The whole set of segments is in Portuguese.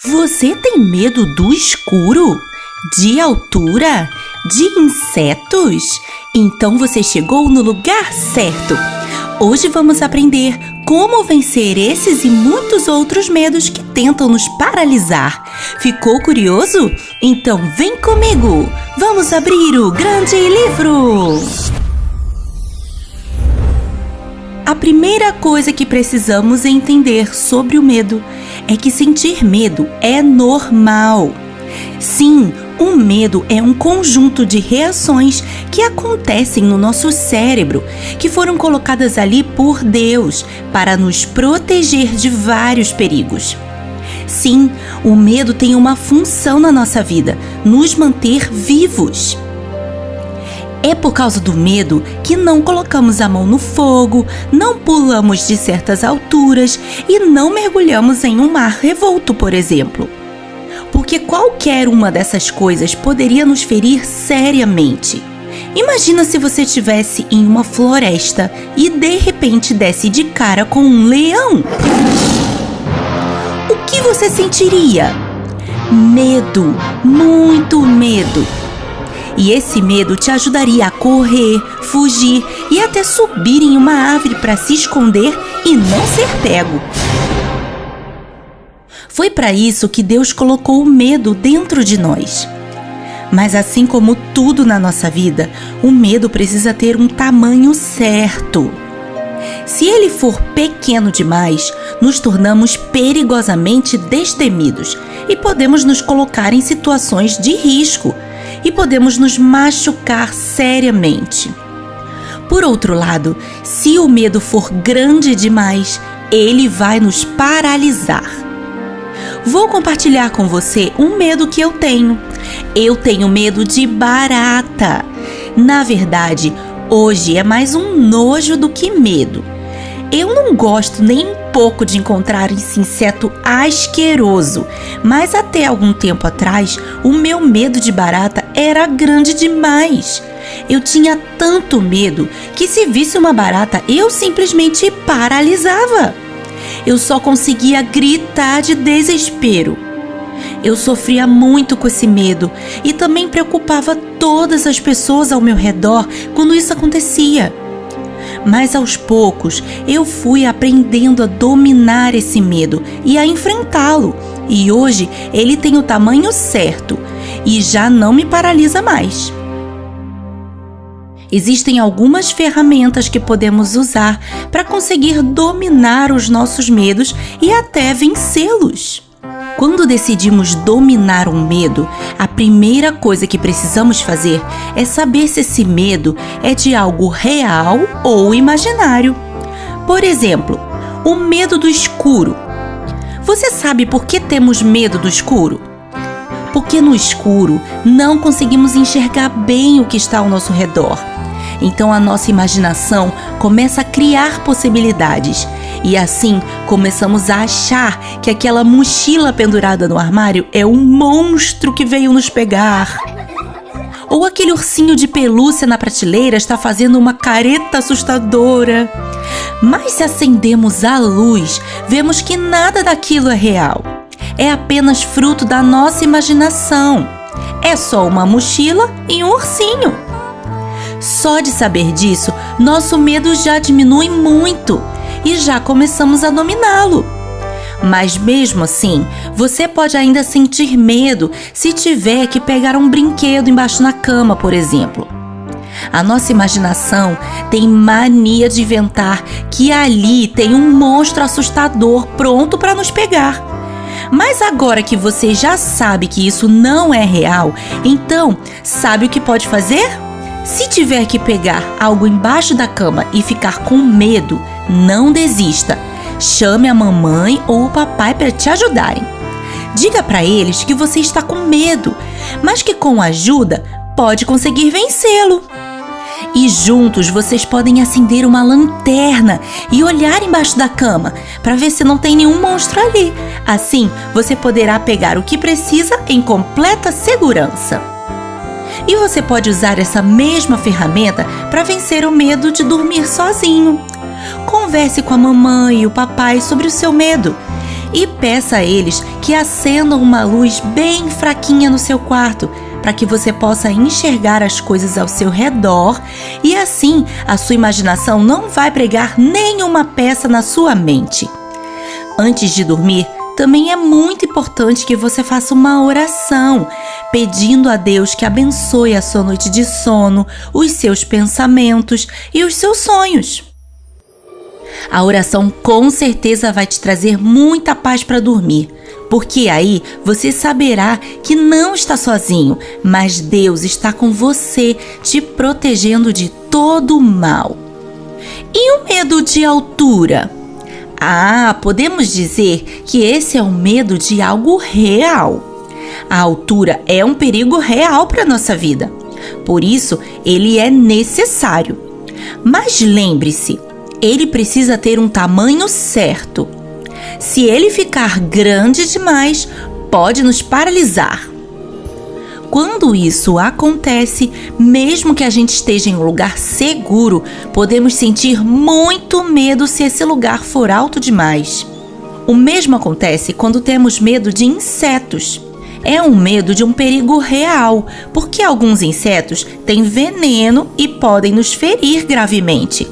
Você tem medo do escuro? De altura? De insetos? Então você chegou no lugar certo! Hoje vamos aprender como vencer esses e muitos outros medos que tentam nos paralisar. Ficou curioso? Então vem comigo! Vamos abrir o grande livro! A primeira coisa que precisamos entender sobre o medo é que sentir medo é normal. Sim, o medo é um conjunto de reações que acontecem no nosso cérebro, que foram colocadas ali por Deus para nos proteger de vários perigos. Sim, o medo tem uma função na nossa vida, nos manter vivos. É por causa do medo que não colocamos a mão no fogo, não pulamos de certas alturas e não mergulhamos em um mar revolto, por exemplo. Porque qualquer uma dessas coisas poderia nos ferir seriamente. Imagina se você estivesse em uma floresta e de repente desse de cara com um leão. O que você sentiria? Medo, muito medo. E esse medo te ajudaria a correr, fugir e até subir em uma árvore para se esconder e não ser pego. Foi para isso que Deus colocou o medo dentro de nós. Mas assim como tudo na nossa vida, o medo precisa ter um tamanho certo. Se ele for pequeno demais, nos tornamos perigosamente destemidos e podemos nos colocar em situações de risco e podemos nos machucar seriamente. Por outro lado, se o medo for grande demais, ele vai nos paralisar. Vou compartilhar com você um medo que eu tenho. Eu tenho medo de barata. Na verdade, hoje é mais um nojo do que medo. Eu não gosto nem um pouco de encontrar esse inseto asqueroso, mas até algum tempo atrás, o meu medo de barata era grande demais. Eu tinha tanto medo que se visse uma barata, eu simplesmente paralisava. Eu só conseguia gritar de desespero. Eu sofria muito com esse medo e também preocupava todas as pessoas ao meu redor quando isso acontecia. Mas aos poucos eu fui aprendendo a dominar esse medo e a enfrentá-lo. E hoje ele tem o tamanho certo e já não me paralisa mais. Existem algumas ferramentas que podemos usar para conseguir dominar os nossos medos e até vencê-los. Quando decidimos dominar um medo, a primeira coisa que precisamos fazer é saber se esse medo é de algo real ou imaginário. Por exemplo, o medo do escuro. Você sabe por que temos medo do escuro? Porque no escuro não conseguimos enxergar bem o que está ao nosso redor. Então a nossa imaginação começa a criar possibilidades e assim começamos a achar que aquela mochila pendurada no armário é um monstro que veio nos pegar. Ou aquele ursinho de pelúcia na prateleira está fazendo uma careta assustadora. Mas se acendemos a luz, vemos que nada daquilo é real. É apenas fruto da nossa imaginação. É só uma mochila e um ursinho. Só de saber disso, nosso medo já diminui muito e já começamos a dominá-lo. Mas mesmo assim, você pode ainda sentir medo se tiver que pegar um brinquedo embaixo da cama, por exemplo. A nossa imaginação tem mania de inventar que ali tem um monstro assustador pronto para nos pegar. Mas agora que você já sabe que isso não é real, então sabe o que pode fazer? Se tiver que pegar algo embaixo da cama e ficar com medo, não desista. Chame a mamãe ou o papai para te ajudarem. Diga para eles que você está com medo, mas que com ajuda pode conseguir vencê-lo. E juntos vocês podem acender uma lanterna e olhar embaixo da cama para ver se não tem nenhum monstro ali. Assim, você poderá pegar o que precisa em completa segurança. E você pode usar essa mesma ferramenta para vencer o medo de dormir sozinho. Converse com a mamãe e o papai sobre o seu medo e peça a eles que acendam uma luz bem fraquinha no seu quarto, para que você possa enxergar as coisas ao seu redor e assim a sua imaginação não vai pregar nenhuma peça na sua mente. Antes de dormir, também é muito importante que você faça uma oração, pedindo a Deus que abençoe a sua noite de sono, os seus pensamentos e os seus sonhos. A oração com certeza vai te trazer muita paz para dormir, porque aí você saberá que não está sozinho, mas Deus está com você, te protegendo de todo o mal. E o medo de altura? Podemos dizer que esse é o medo de algo real. A altura é um perigo real para a nossa vida. Por isso, ele é necessário. Mas lembre-se, ele precisa ter um tamanho certo. Se ele ficar grande demais, pode nos paralisar. Quando isso acontece, mesmo que a gente esteja em um lugar seguro, podemos sentir muito medo se esse lugar for alto demais. O mesmo acontece quando temos medo de insetos. É um medo de um perigo real, porque alguns insetos têm veneno e podem nos ferir gravemente.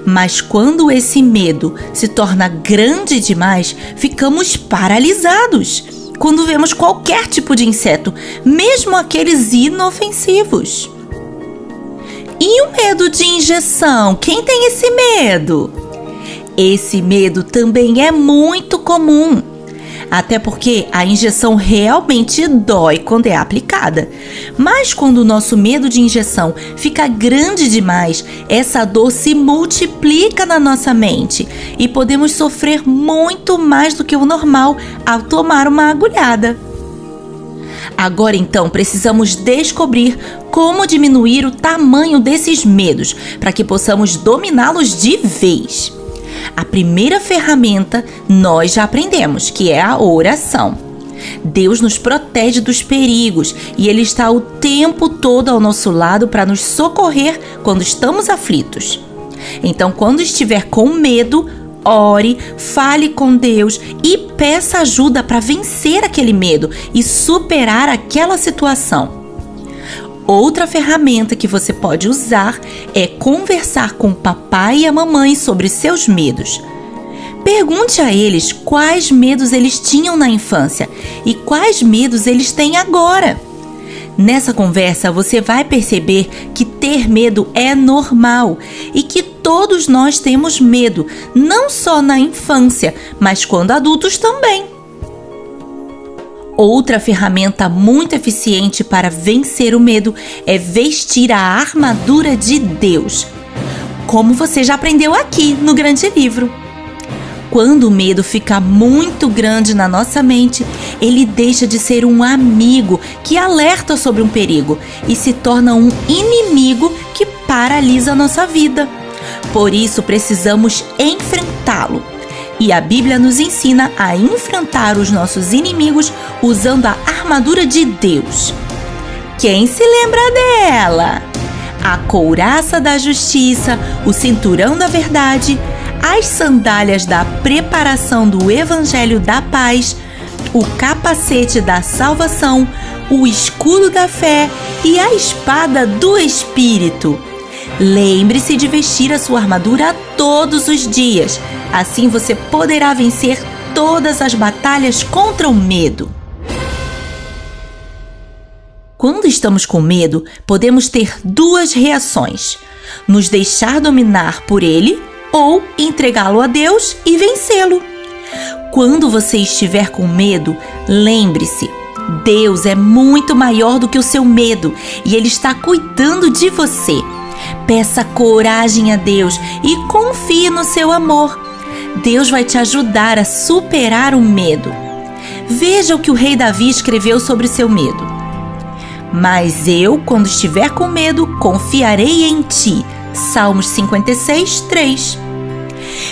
Mas quando esse medo se torna grande demais, ficamos paralisados quando vemos qualquer tipo de inseto, mesmo aqueles inofensivos. E o medo de injeção? Quem tem esse medo? Esse medo também é muito comum, até porque a injeção realmente dói quando é aplicada. Mas quando o nosso medo de injeção fica grande demais, essa dor se multiplica na nossa mente e podemos sofrer muito mais do que o normal ao tomar uma agulhada. Agora então precisamos descobrir como diminuir o tamanho desses medos para que possamos dominá-los de vez. A primeira ferramenta nós já aprendemos, que é a oração. Deus nos protege dos perigos e Ele está o tempo todo ao nosso lado para nos socorrer quando estamos aflitos. Então, quando estiver com medo, ore, fale com Deus e peça ajuda para vencer aquele medo e superar aquela situação. Outra ferramenta que você pode usar é conversar com o papai e a mamãe sobre seus medos. Pergunte a eles quais medos eles tinham na infância e quais medos eles têm agora. Nessa conversa você vai perceber que ter medo é normal e que todos nós temos medo, não só na infância, mas quando adultos também. Outra ferramenta muito eficiente para vencer o medo é vestir a armadura de Deus, como você já aprendeu aqui no Grande Livro. Quando o medo fica muito grande na nossa mente, ele deixa de ser um amigo que alerta sobre um perigo e se torna um inimigo que paralisa a nossa vida. Por isso, precisamos enfrentá-lo. E a Bíblia nos ensina a enfrentar os nossos inimigos usando a armadura de Deus. Quem se lembra dela? A couraça da justiça, o cinturão da verdade, as sandálias da preparação do Evangelho da paz, o capacete da salvação, o escudo da fé e a espada do Espírito. Lembre-se de vestir a sua armadura todos os dias. Assim você poderá vencer todas as batalhas contra o medo. Quando estamos com medo, podemos ter duas reações: nos deixar dominar por ele ou entregá-lo a Deus e vencê-lo. Quando você estiver com medo, lembre-se, Deus é muito maior do que o seu medo e Ele está cuidando de você. Peça coragem a Deus e confie no seu amor. Deus vai te ajudar a superar o medo. Veja o que o rei Davi escreveu sobre seu medo. Mas eu, quando estiver com medo, confiarei em ti. Salmos 56, 3.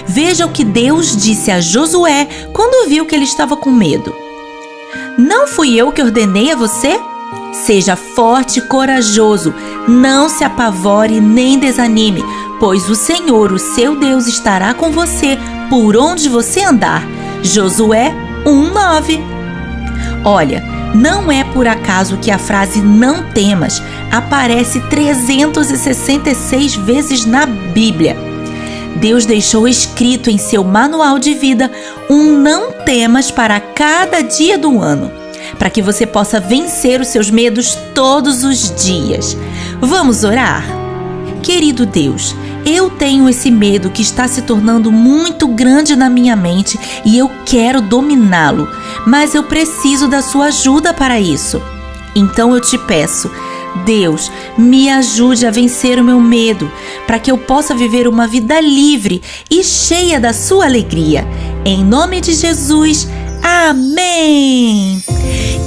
Veja o que Deus disse a Josué quando viu que ele estava com medo. Não fui eu que ordenei a você? Seja forte e corajoso, não se apavore nem desanime, pois o Senhor, o seu Deus, estará com você por onde você andar. Josué 1:9. Olha, não é por acaso que a frase "não temas" aparece 366 vezes na Bíblia. Deus deixou escrito em seu manual de vida um "não temas" para cada dia do ano, para que você possa vencer os seus medos todos os dias. Vamos orar? Querido Deus, eu tenho esse medo que está se tornando muito grande na minha mente e eu quero dominá-lo, mas eu preciso da sua ajuda para isso. Então eu te peço, Deus, me ajude a vencer o meu medo, para que eu possa viver uma vida livre e cheia da sua alegria. Em nome de Jesus, amém!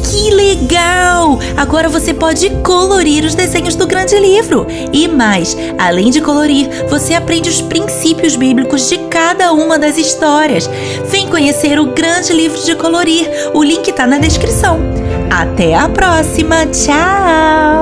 Que legal! Agora você pode colorir os desenhos do grande livro. E mais, além de colorir, você aprende os princípios bíblicos de cada uma das histórias. Vem conhecer o grande livro de colorir. O link está na descrição. Até a próxima! Tchau!